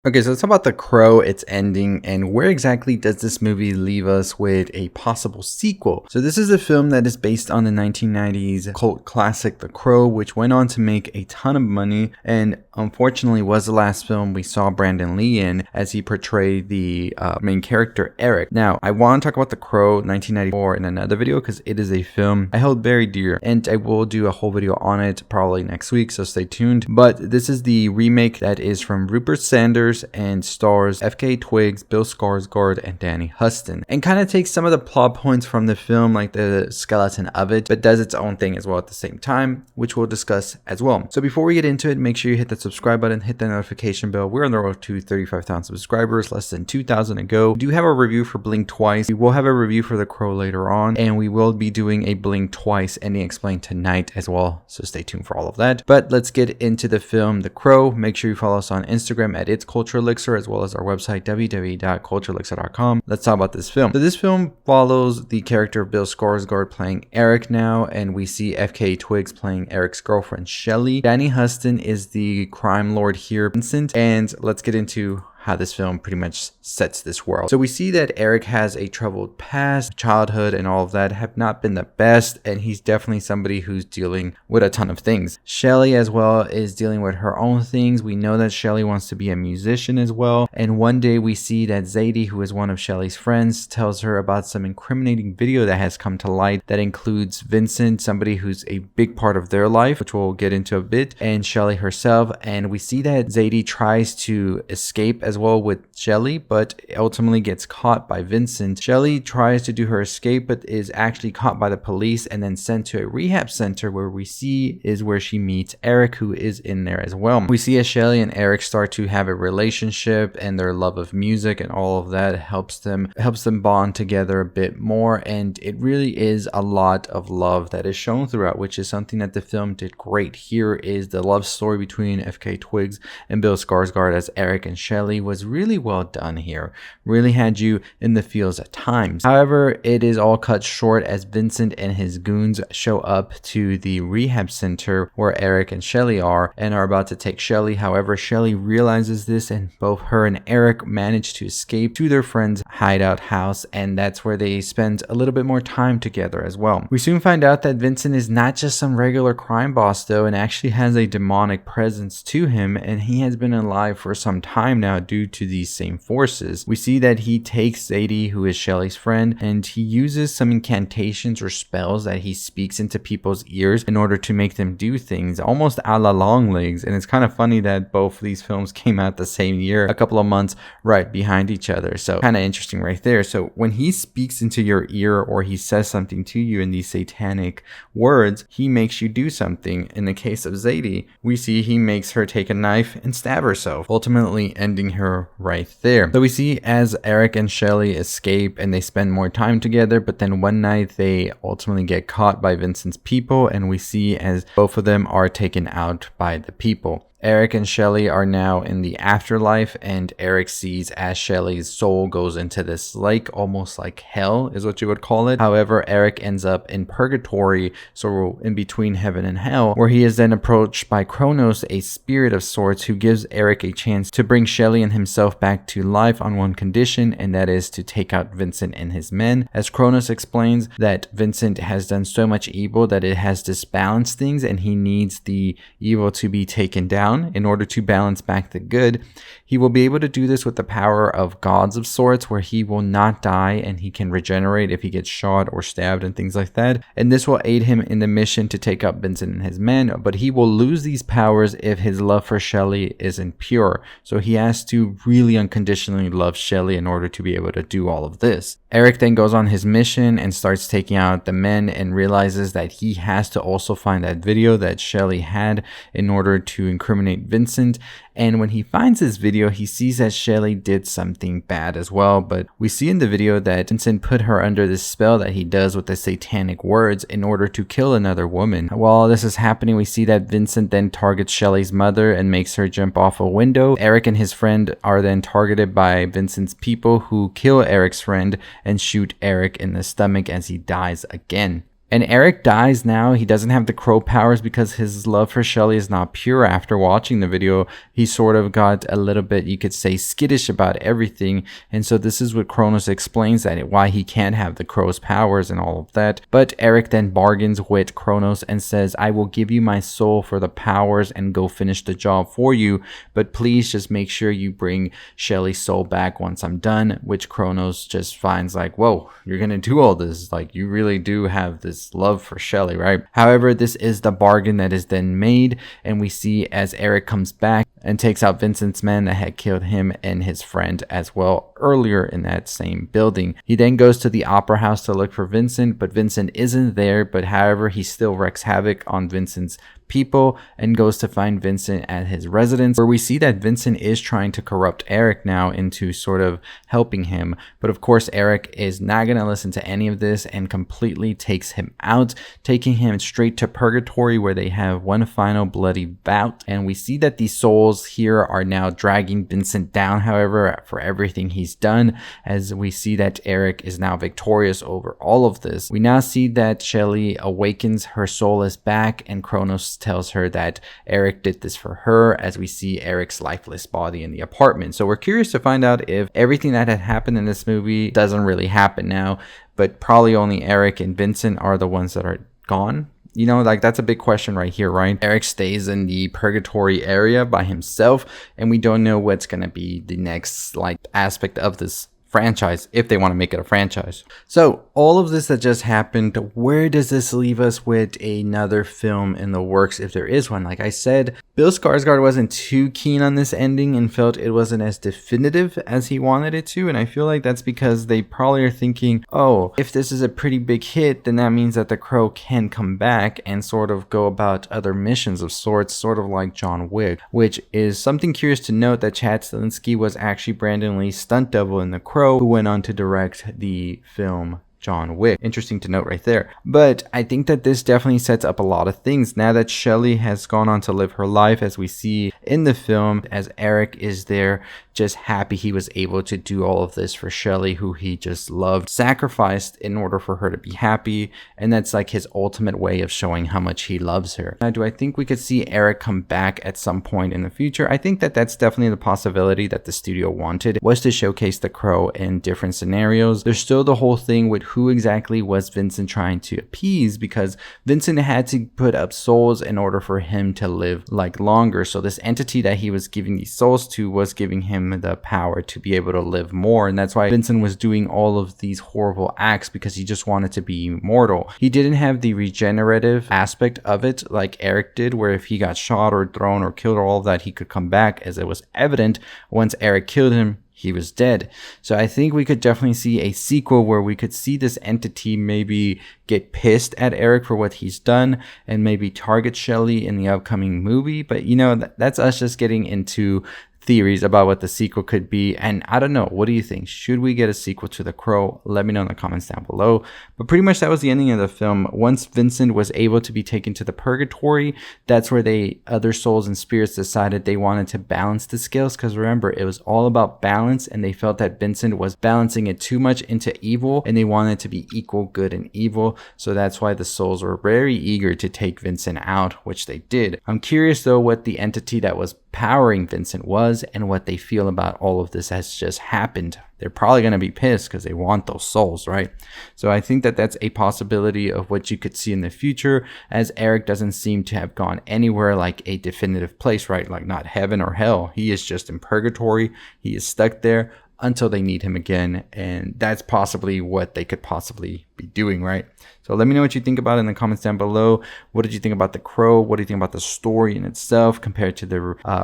Okay, so let's talk about The Crow, its ending, and where exactly does this movie leave us with a possible sequel? So this is a film that is based on the 1990s cult classic The Crow, which went on to make a ton of money and unfortunately was the last film we saw Brandon Lee in as he portrayed the main character Eric. Now, I want to talk about The Crow 1994 in another video because it is a film I held very dear, and I will do a whole video on it probably next week, so stay tuned. But this is the remake that is from Rupert Sanders and stars FKA Twigs, Bill Skarsgård, and Danny Huston, and kind of takes some of the plot points from the film, like the skeleton of it, but does its own thing as well at the same time, which we'll discuss as well. So before we get into it, make sure you hit that subscribe button, hit the notification bell. We're on the road to 35,000 subscribers, less than 2,000 to go. We do have a review for Blink Twice. We will have a review for The Crow later on, and we will be doing a Blink Twice ending explained tonight as well, so stay tuned for all of that. But let's get into the film The Crow. Make sure you follow us on Instagram at It's Culture Elixir, as well as our website www.cultureelixir.com. Let's talk about this film. So this film follows the character of Bill Skarsgård playing Eric now, and we see FKA Twigs playing Eric's girlfriend Shelly. Danny Huston is the crime lord here, Vincent, and let's get into how this film pretty much sets this world. So we see that Eric has a troubled past, childhood and all of that have not been the best, and he's definitely somebody who's dealing with a ton of things. Shelly as well is dealing with her own things. We know that Shelly wants to be a musician as well, and one day we see that Zadie, who is one of Shelly's friends, tells her about some incriminating video that has come to light that includes Vincent, somebody who's a big part of their life, which we'll get into a bit, and Shelly herself. And we see that Zadie tries to escape as well with Shelly, but ultimately gets caught by Vincent. Shelly tries to do her escape, but is actually caught by the police and then sent to a rehab center, where we see is where she meets Eric, who is in there as well. We see as Shelly and Eric start to have a relationship, and their love of music and all of that helps them bond together a bit more, and it really is a lot of love that is shown throughout, which is something that the film did great. Here is the love story between FKA Twigs and Bill Skarsgård as Eric and Shelly was really well done here. Really had you in the feels at times. However, it is all cut short as Vincent and his goons show up to the rehab center where Eric and Shelly are and are about to take Shelly. However, Shelly realizes this, and both her and Eric manage to escape to their friend's hideout house, and that's where they spend a little bit more time together as well. We soon find out that Vincent is not just some regular crime boss though, and actually has a demonic presence to him, and he has been alive for some time now due to these same forces. We see that he takes Zadie, who is Shelly's friend, and he uses some incantations or spells that he speaks into people's ears in order to make them do things, almost a la Longlegs. And it's kind of funny that both of these films came out the same year, a couple of months right behind each other. So kind of interesting right there. So when he speaks into your ear or he says something to you in these satanic words, he makes you do something. In the case of Zadie, we see he makes her take a knife and stab herself, ultimately ending her right there. So we see as Eric and Shelly escape and they spend more time together, but then one night they ultimately get caught by Vincent's people, and we see as both of them are taken out by the people. Eric and Shelly are now in the afterlife, and Eric sees as Shelly's soul goes into this lake, almost like hell is what you would call it. However, Eric ends up in purgatory, so in between heaven and hell, where he is then approached by Kronos, a spirit of sorts, who gives Eric a chance to bring Shelly and himself back to life on one condition, and that is to take out Vincent and his men. As Kronos explains that Vincent has done so much evil that it has disbalanced things, and he needs the evil to be taken down in order to balance back the good. He will be able to do this with the power of gods of sorts, where he will not die and he can regenerate if he gets shot or stabbed and things like that. And this will aid him in the mission to take up Vincent and his men, but he will lose these powers if his love for Shelly isn't pure. So he has to really unconditionally love Shelly in order to be able to do all of this. Eric then goes on his mission and starts taking out the men and realizes that he has to also find that video that Shelly had in order to incriminate Vincent. And when he finds this video, he sees that Shelly did something bad as well. But we see in the video that Vincent put her under this spell that he does with the satanic words in order to kill another woman. While this is happening, we see that Vincent then targets Shelly's mother and makes her jump off a window. Eric and his friend are then targeted by Vincent's people, who kill Eric's friend and shoot Eric in the stomach as he dies again. And Eric dies now. He doesn't have the crow powers because his love for Shelly is not pure. After watching the video, he sort of got a little bit, you could say, skittish about everything. And so this is what Kronos explains, that why he can't have the crow's powers and all of that. But Eric then bargains with Kronos and says, I will give you my soul for the powers and go finish the job for you. But please just make sure you bring Shelly's soul back once I'm done. Which Kronos just finds like, whoa, you're going to do all this. Like, you really do have this love for Shelly, right? However, this is the bargain that is then made, and we see as Eric comes back and takes out Vincent's men that had killed him and his friend as well earlier in that same building. He then goes to the opera house to look for Vincent, but Vincent isn't there. But however, he still wreaks havoc on Vincent's people and goes to find Vincent at his residence, where we see that Vincent is trying to corrupt Eric now into sort of helping him. But of course, Eric is not going to listen to any of this and completely takes him out, taking him straight to purgatory, where they have one final bloody bout. And we see that these souls here are now dragging Vincent down, however, for everything he's done, as we see that Eric is now victorious over all of this. We now see that Shelly awakens, her soul is back, and Kronos tells her that Eric did this for her, as we see Eric's lifeless body in the apartment. So we're curious to find out if everything that had happened in this movie doesn't really happen now, but probably only Eric and Vincent are the ones that are gone. You know, like, that's a big question right here, right? Eric stays in the purgatory area by himself, and we don't know what's going to be the next like aspect of this franchise, if they want to make it a franchise. So all of this that just happened, where does this leave us with another film in the works, if there is one? Like I said, Bill Skarsgård wasn't too keen on this ending and felt it wasn't as definitive as he wanted it to, and I feel like that's because they probably are thinking, oh, if this is a pretty big hit, then that means that the Crow can come back and sort of go about other missions of sorts, sort of like John Wick, which is something curious to note, that Chad Stahelski was actually Brandon Lee's stunt double in The Crow, who went on to direct the film John Wick. Interesting to note right there. But I think that this definitely sets up a lot of things. Now that Shelly has gone on to live her life, as we see in the film, as Eric is there just happy he was able to do all of this for Shelly, who he just loved, sacrificed in order for her to be happy, and that's like his ultimate way of showing how much he loves her. Now, do I think we could see Eric come back at some point in the future? I think that that's definitely the possibility that the studio wanted, was to showcase the Crow in different scenarios. There's still the whole thing with who exactly was Vincent trying to appease, because Vincent had to put up souls in order for him to live like longer. So this entity that he was giving these souls to was giving him the power to be able to live more, and that's why Vincent was doing all of these horrible acts, because he just wanted to be immortal. He didn't have the regenerative aspect of it like Eric did, where if he got shot or thrown or killed or all of that, he could come back, as it was evident once Eric killed him, he was dead. So I think we could definitely see a sequel where we could see this entity maybe get pissed at Eric for what he's done and maybe target Shelly in the upcoming movie. But you know, that's us just getting into theories about what the sequel could be, and I don't know, what do you think? Should we get a sequel to The Crow? Let me know in the comments down below. But pretty much that was the ending of the film. Once Vincent was able to be taken to the purgatory, that's where other souls and spirits decided they wanted to balance the scales, because remember, it was all about balance, and they felt that Vincent was balancing it too much into evil, and they wanted it to be equal good and evil. So that's why the souls were very eager to take Vincent out, which they did. I'm curious though what the entity that was powering Vincent was, and what they feel about all of this has just happened. They're probably going to be pissed because they want those souls, right? So I think that that's a possibility of what you could see in the future, as Eric doesn't seem to have gone anywhere like a definitive place, right? Like not heaven or hell. He is just in purgatory. He is stuck there until they need him again, and that's possibly what they could possibly be doing, right? So let me know what you think about it in the comments down below. What did you think about The Crow? What do you think about the story in itself compared to the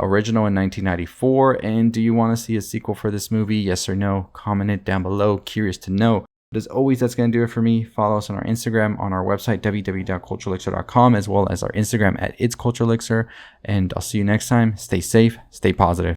original in 1994? And do you want to see a sequel for this movie? Yes or no? Comment it down below. Curious to know. But as always, that's going to do it for me. Follow us on our Instagram, on our website, www.culturelixer.com, as well as our Instagram at itsculturelixer. And I'll see you next time. Stay safe, stay positive.